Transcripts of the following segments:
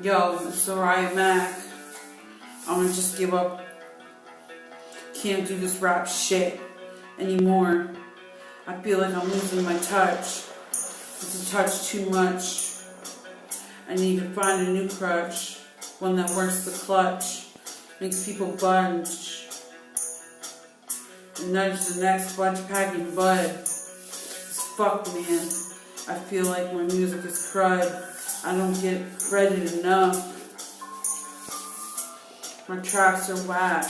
Yo, it's ZirayaMacc. I'm gonna just give up. Can't do this rap shit anymore. I feel like I'm losing my touch. It's a touch too much. I need to find a new crutch. One that works the clutch. Makes people bunch. And nudge the next bunch packing bud. It's fucked, man. I feel like my music is crud. I don't get credit enough. My tracks are whack.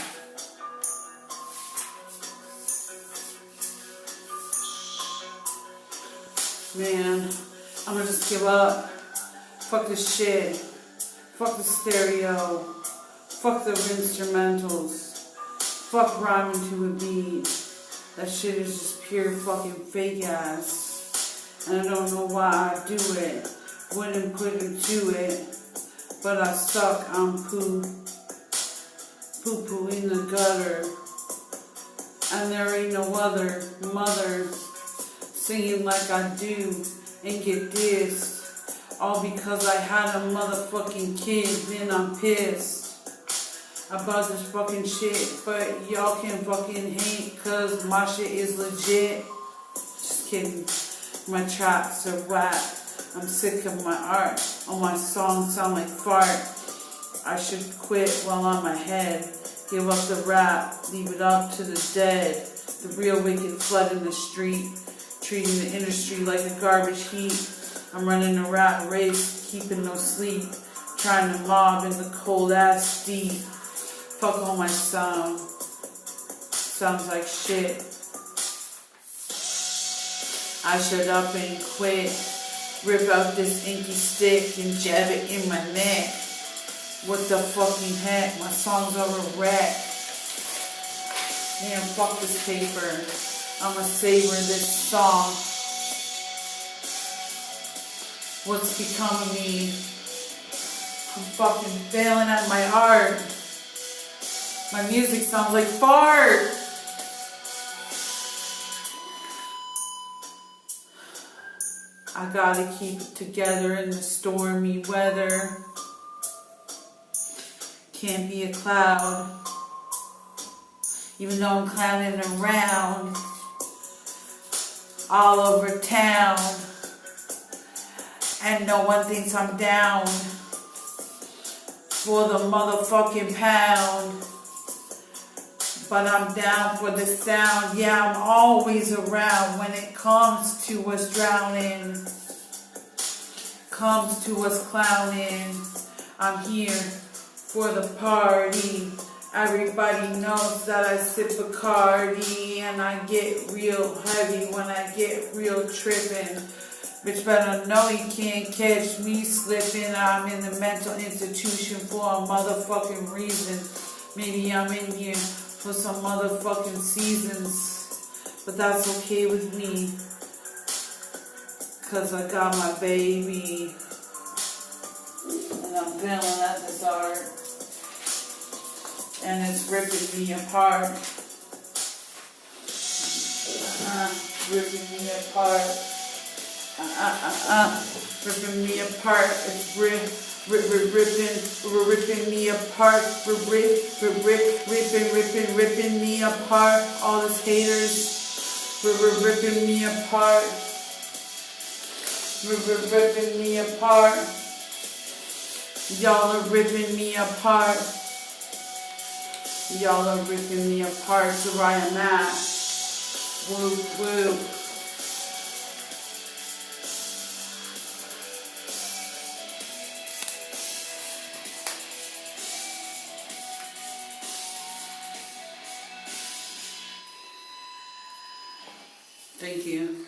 Man, I'm gonna just give up. Fuck this shit. Fuck the stereo. Fuck the instrumentals. Fuck rhyming to a beat. That shit is just pure fucking fake ass. And I don't know why I do it. Wouldn't put into it. But I suck on poo. Poo-poo in the gutter. And there ain't no other mother singing like I do and get dissed. All because I had a motherfucking kid, then I'm pissed about this fucking shit. But y'all can fucking hate cause my shit is legit. Just kidding. My tracks are whack. I'm sick of my art. All my songs sound like fart. I should quit while on my head. Give up the rap, leave it up to the dead. The real wicked flood in the street. Treating the industry like a garbage heap. I'm running a rat race, keeping no sleep. Trying to mob in the cold ass deep. Fuck all my sound. Sounds like shit. I shut up and quit. Rip out this inky stick and jab it in my neck. What the fucking heck? My songs are a wreck. Man, fuck this paper. I'ma savor this song. What's become of me? I'm fucking failing at my art. My music sounds like fart. I gotta keep it together in the stormy weather. Can't be a cloud. Even though I'm clowning around all over town, and no one thinks I'm down for the motherfucking pound, but I'm down for the sound. Yeah, I'm always around when it comes to us drowning, comes to us clowning. I'm here for the party. Everybody knows that I sip Bacardi and I get real heavy when I get real tripping. Bitch better know you can't catch me slipping. I'm in the mental institution for a motherfucking reason. Maybe I'm in here for some motherfucking seasons, but that's okay with me, cause I got my baby and I'm feeling at this art. And it's ripping me apart. Ripping me apart. Ripping me apart. It's ripping me apart. Ripping me apart. All these haters. Ripping me apart. Ripping me apart. Y'all are ripping me apart. Y'all are ripping me apart. ZirayaMacc. Woo, woo. Thank you.